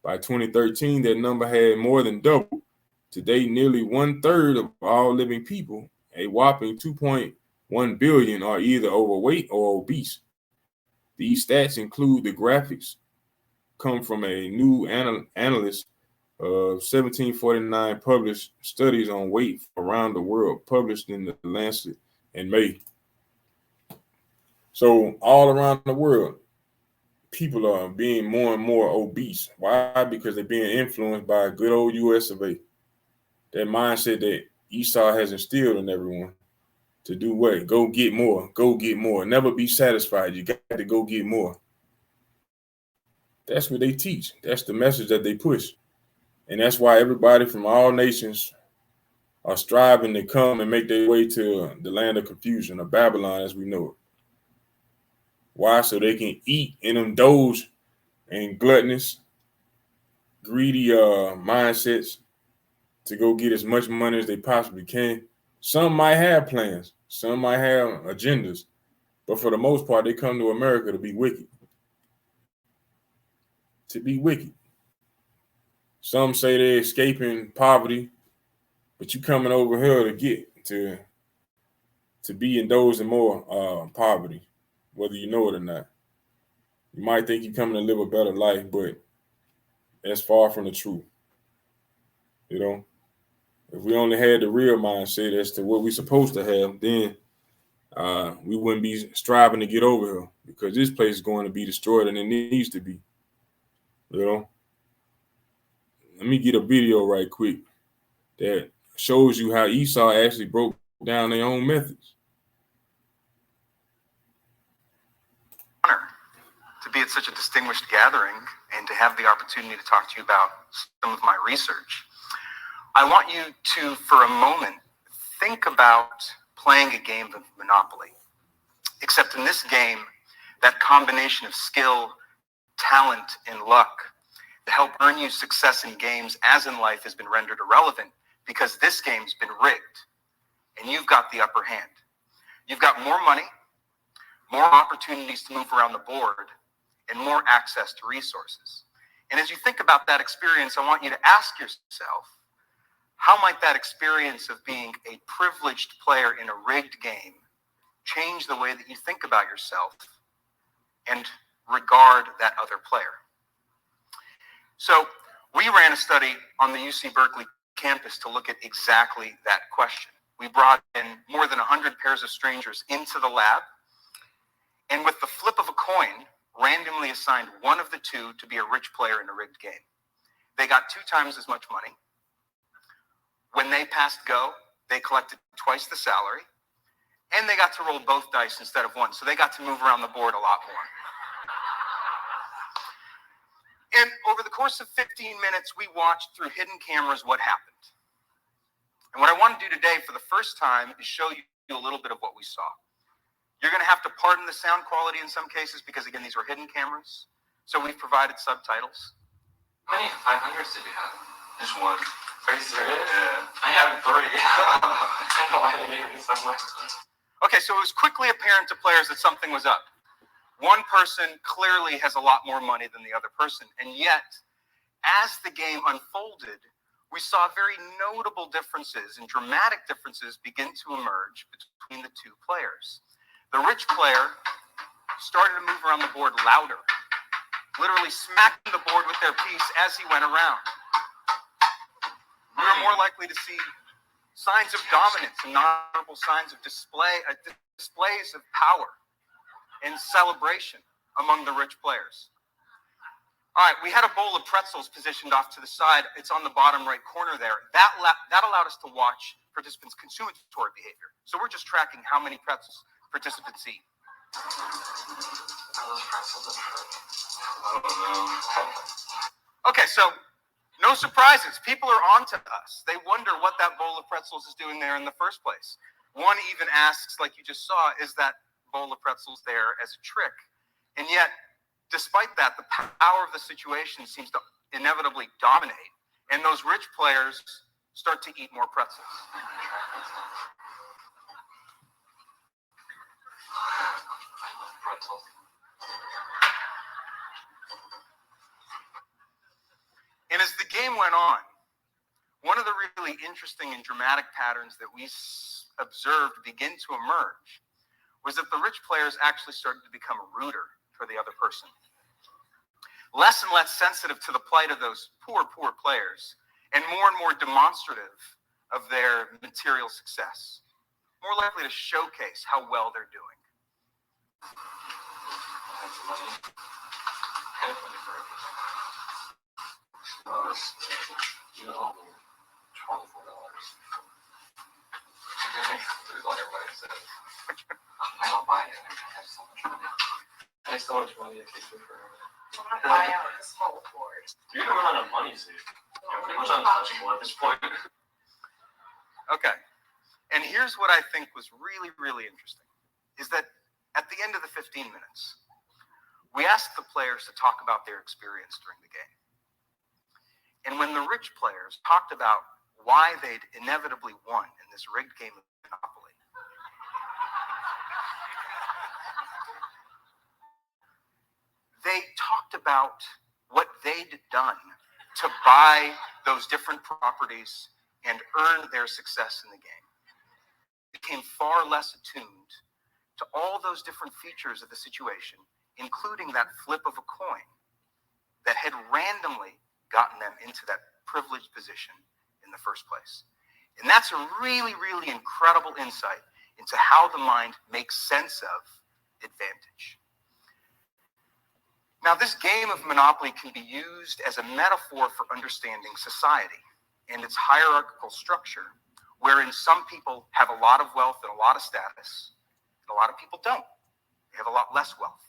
By 2013, that number had more than doubled. Today, nearly 1/3 of all living people, a whopping 2.1 billion, are either overweight or obese. These stats include the graphics come from a new analyst of 1749 published studies on weight around the world, published in the Lancet in May. So all around the world, people are being more and more obese. Why? Because they're being influenced by good old US of A. That mindset that Esau has instilled in everyone to do what? Go get more. Go get more. Never be satisfied. You got to go get more. That's what they teach. That's the message that they push. And that's why everybody from all nations are striving to come and make their way to the land of confusion, or Babylon as we know it. Why? So they can eat in them doge and gluttonous, greedy mindsets to go get as much money as they possibly can. Some might have plans, some might have agendas, but for the most part, they come to America to be wicked. To be wicked. Some say they're escaping poverty, but you coming over here to get to be indulged in more poverty, whether you know it or not. You might think you're coming to live a better life, but that's far from the truth. You know, if we only had the real mindset as to what we're supposed to have, then we wouldn't be striving to get over here, because this place is going to be destroyed and it needs to be. You know, let me get a video right quick that shows you how Esau actually broke down their own methods. Honor to be at such a distinguished gathering and to have the opportunity to talk to you about some of my research. I want you to, for a moment, think about playing a game of Monopoly. Except in this game, that combination of skill, talent, and luck to help earn you success in games as in life has been rendered irrelevant, because this game's been rigged and you've got the upper hand. You've got more money, more opportunities to move around the board, and more access to resources. And as you think about that experience, I want you to ask yourself, how might that experience of being a privileged player in a rigged game change the way that you think about yourself and regard that other player? So we ran a study on the UC Berkeley campus to look at exactly that question. We brought in more than 100 pairs of strangers into the lab, and with the flip of a coin, randomly assigned one of the two to be a rich player in a rigged game. They got 2 times as much money. When they passed go, they collected twice the salary, and they got to roll both dice instead of one, so they got to move around the board a lot more. And over the course of 15 minutes, we watched through hidden cameras what happened. And what I want to do today for the first time is show you a little bit of what we saw. You're going to have to pardon the sound quality in some cases because, again, these were hidden cameras. So we've provided subtitles. How many 500s did you have? Just one. Are you serious? Yeah. I have 3. I know I made it somewhere. Okay, so it was quickly apparent to players that something was up. One person clearly has a lot more money than the other person, and yet, as the game unfolded, we saw very notable differences and dramatic differences begin to emerge between the two players. The rich player started to move around the board louder, literally smacking the board with their piece as he went around. We were more likely to see signs of dominance and nonverbal signs of displays of power and celebration among the rich players. All right, we had a bowl of pretzels positioned off to the side. It's on the bottom right corner there. That allowed us to watch participants' consummatory behavior. So we're just tracking how many pretzels participants eat. Okay, so no surprises. People are onto us. They wonder what that bowl of pretzels is doing there in the first place. One even asks, like you just saw, is that bowl of pretzels there as a trick? And yet, despite that, the power of the situation seems to inevitably dominate, and those rich players start to eat more pretzels. And as the game went on, one of the really interesting and dramatic patterns that we observed begin to emerge was that the rich players actually started to become ruder for the other person. Less and less sensitive to the plight of those poor players, and more demonstrative of their material success. More likely to showcase how well they're doing. I don't buy it. I have so much money. I have so much money, it takes me forever. I'm not buying out this whole board. You're gonna run out of money soon. You're pretty much untouchable at this point. Okay. And here's what I think was really, really interesting, is that at the end of the 15 minutes, we asked the players to talk about their experience during the game. And when the rich players talked about why they'd inevitably won in this rigged game of Monopoly, they talked about what they'd done to buy those different properties and earn their success in the game. They became far less attuned to all those different features of the situation, including that flip of a coin that had randomly gotten them into that privileged position in the first place. And that's a really, really incredible insight into how the mind makes sense of advantage. Now, this game of Monopoly can be used as a metaphor for understanding society and its hierarchical structure, wherein some people have a lot of wealth and a lot of status, and a lot of people don't. They have a lot less wealth,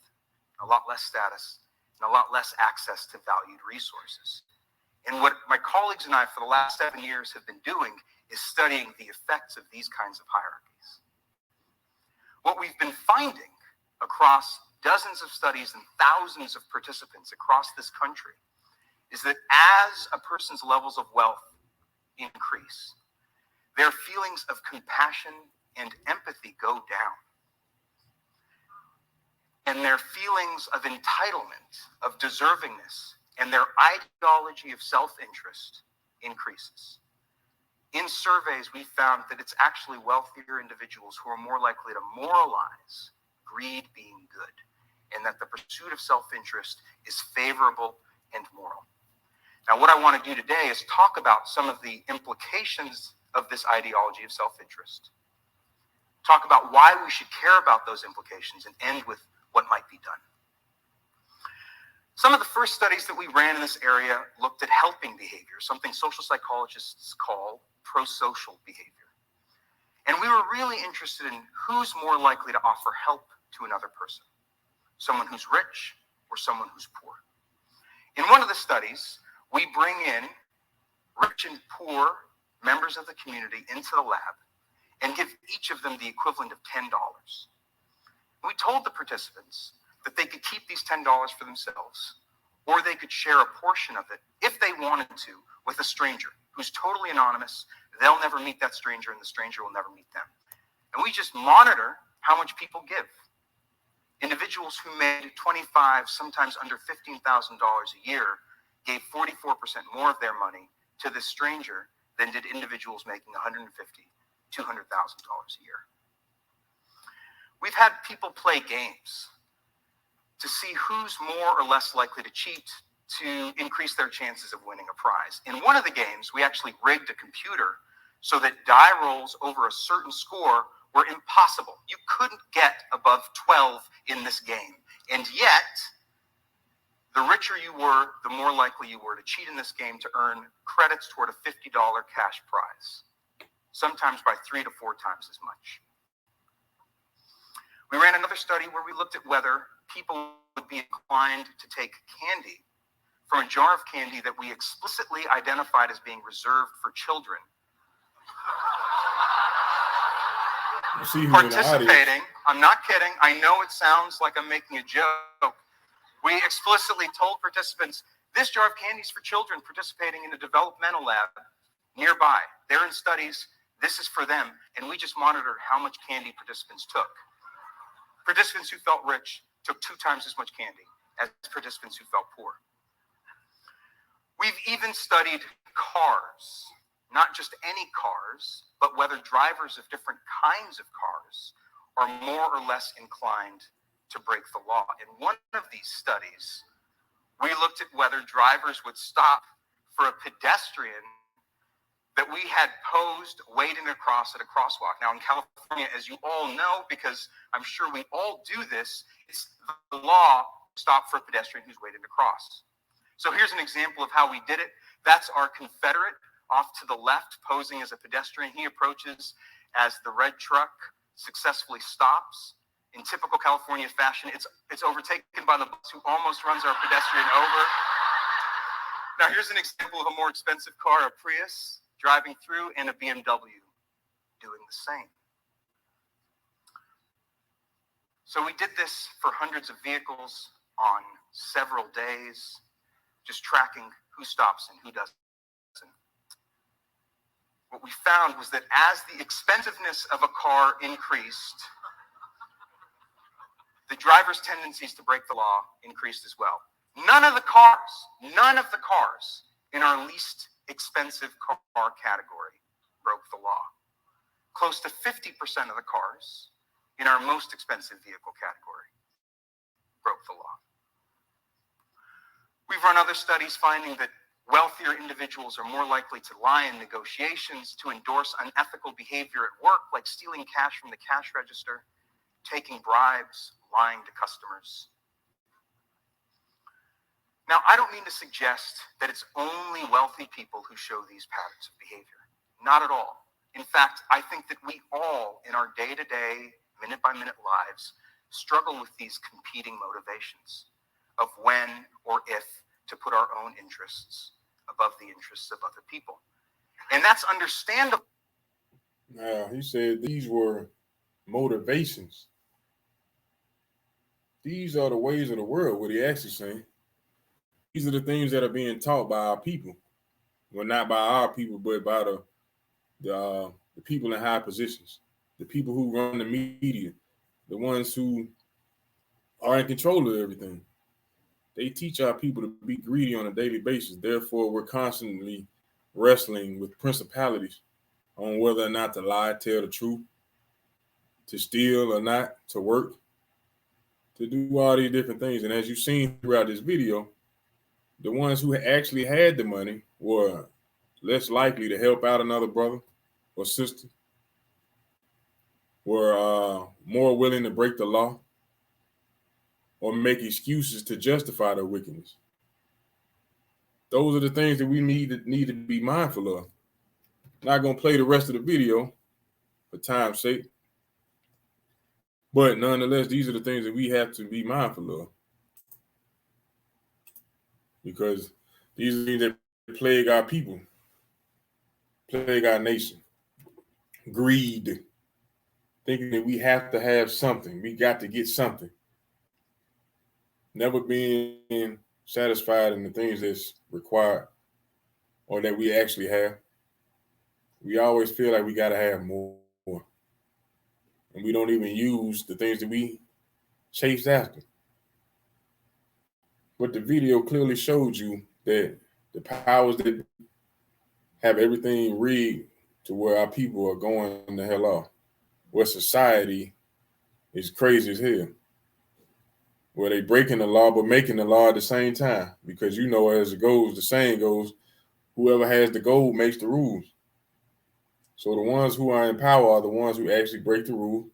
a lot less status, and a lot less access to valued resources. And what my colleagues and I for the last 7 years have been doing is studying the effects of these kinds of hierarchies. What we've been finding across dozens of studies and thousands of participants across this country is that as a person's levels of wealth increase, their feelings of compassion and empathy go down. And their feelings of entitlement, of deservingness, and their ideology of self-interest increases. In surveys, we found that it's actually wealthier individuals who are more likely to moralize greed being good, and that the pursuit of self-interest is favorable and moral. Now, what I want to do today is talk about some of the implications of this ideology of self-interest. Talk about why we should care about those implications, and end with what might be done. Some of the first studies that we ran in this area looked at helping behavior, something social psychologists call prosocial behavior. And we were really interested in who's more likely to offer help to another person, someone who's rich or someone who's poor. In one of the studies, we bring in rich and poor members of the community into the lab and give each of them the equivalent of $10. We told the participants that they could keep these $10 for themselves, or they could share a portion of it, if they wanted to, with a stranger who's totally anonymous. They'll never meet that stranger, and the stranger will never meet them. And we just monitor how much people give. Individuals who made $25,000, sometimes under $15,000 a year, gave 44% more of their money to this stranger than did individuals making $150,000, $200,000 a year. We've had people play games to see who's more or less likely to cheat to increase their chances of winning a prize. In one of the games, we actually rigged a computer so that die rolls over a certain score were impossible. You couldn't get above 12 in this game. And yet, the richer you were, the more likely you were to cheat in this game to earn credits toward a $50 cash prize, sometimes by 3 to 4 times as much. We ran another study where we looked at whether people would be inclined to take candy from a jar of candy that we explicitly identified as being reserved for children. Participating, I'm not kidding, I know it sounds like I'm making a joke. We explicitly told participants, this jar of candy is for children participating in a developmental lab nearby. They're in studies, this is for them, and we just monitored how much candy participants took. Participants who felt rich took 2 times as much candy as participants who felt poor. We've even studied cars, not just any cars, but whether drivers of different kinds of cars are more or less inclined to break the law. In one of these studies, we looked at whether drivers would stop for a pedestrian that we had posed waiting across at a crosswalk. Now in California, as you all know, because I'm sure we all do this, it's the law to stop for a pedestrian who's waiting to cross. So here's an example of how we did it. That's our Confederate off to the left, posing as a pedestrian. He approaches as the red truck successfully stops. In typical California fashion, it's overtaken by the bus who almost runs our pedestrian over. Now here's an example of a more expensive car, a Prius, driving through, and a BMW doing the same. So we did this for hundreds of vehicles on several days, just tracking who stops and who doesn't. What we found was that as the expensiveness of a car increased, the driver's tendencies to break the law increased as well. None of the cars in our least expensive car category broke the law. Close to 50% of the cars in our most expensive vehicle category broke the law. We've run other studies finding that wealthier individuals are more likely to lie in negotiations, to endorse unethical behavior at work, like stealing cash from the cash register, taking bribes, lying to customers. Now, I don't mean to suggest that it's only wealthy people who show these patterns of behavior. Not at all. In fact, I think that we all, in our day-to-day, minute-by-minute lives, struggle with these competing motivations of when or if to put our own interests above the interests of other people. And that's understandable. Now, he said these were motivations. These are the ways of the world, what he actually saying. These are the things that are being taught by our people. Well, not by our people, but by the people in high positions, the people who run the media, the ones who are in control of everything. They teach our people to be greedy on a daily basis. Therefore, we're constantly wrestling with principalities on whether or not to lie, tell the truth, to steal or not, to work, to do all these different things. And as you've seen throughout this video, the ones who actually had the money were less likely to help out another brother or sister, were more willing to break the law or make excuses to justify their wickedness. Those are the things that we need to be mindful of. Not going to play the rest of the video for time's sake, but nonetheless, these are the things that we have to be mindful of, because these are things that plague our people, plague our nation. Greed, thinking that we have to have something, we got to get something. Never being satisfied in the things that's required or that we actually have. We always feel like we got to have more. And we don't even use the things that we chase after. But the video clearly showed you that the powers that have everything rigged to where our people are going the hell off, where society is crazy as hell, where they breaking the law but making the law at the same time. Because you know, as it goes, the saying goes, whoever has the gold makes the rules. So the ones who are in power are the ones who actually break the rule,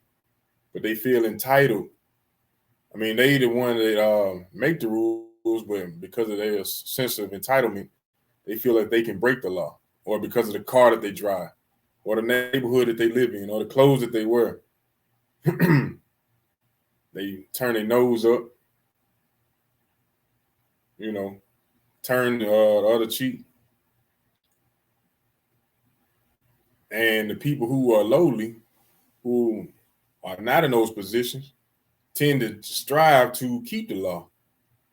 but they feel entitled. I mean, they the one that make the rules, but because of their sense of entitlement, they feel like they can break the law, or because of the car that they drive, or the neighborhood that they live in, or the clothes that they wear. They turn their nose up, you know, turn the other cheek. And the people who are lowly, who are not in those positions, tend to strive to keep the law.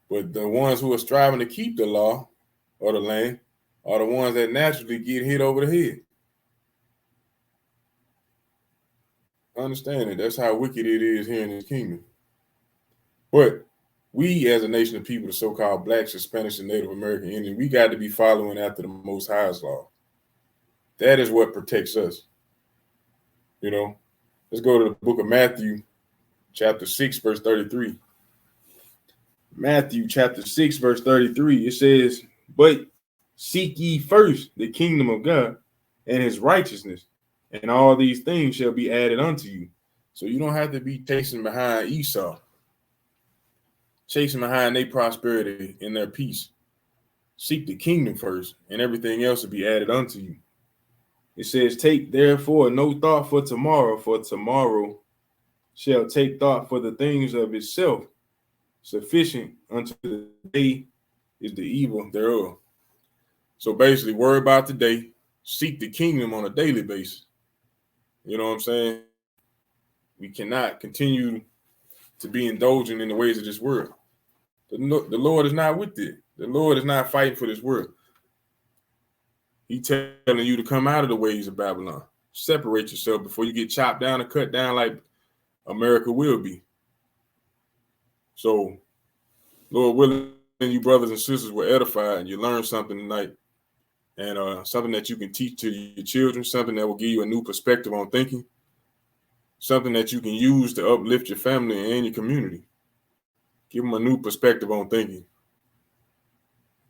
But the ones who are striving to keep the law or the land are the ones that naturally get hit over the head. Understand it. That's how wicked it is here in this kingdom. But we, as a nation of people, the so-called Blacks, Hispanics, and Native American Indians, we got to be following after the Most High's law. That is what protects us. You know, let's go to the book of Matthew, chapter 6, verse 33. Matthew chapter 6, verse 33, it says, "But seek ye first the kingdom of God and his righteousness, and all these things shall be added unto you." So you don't have to be chasing behind Esau, chasing behind their prosperity and their peace. Seek the kingdom first, and everything else will be added unto you. It says, "Take therefore no thought for tomorrow shall take thought for the things of itself. Sufficient unto the day is the evil thereof." So basically, worry about today, seek the kingdom on a daily basis. You know what I'm saying? We cannot continue to be indulging in the ways of this world. The Lord is not with it. The Lord is not fighting for this world. He's telling you to come out of the ways of Babylon. Separate yourself before you get chopped down and cut down like America will be. So, Lord willing, you brothers and sisters were edified and you learned something tonight. And something that you can teach to your children, something that will give you a new perspective on thinking, something that you can use to uplift your family and your community. Give them a new perspective on thinking.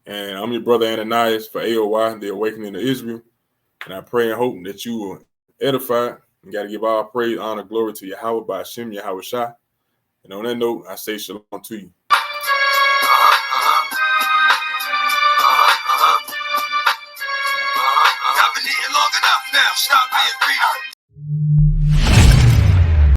And I'm your brother Ananias for A.O.I, the Awakening of Israel. And I pray and hope that you will edify. You got to give all praise, honor, glory to Yahweh by Hashem, Yahweh Shah. And on that note, I say shalom to you.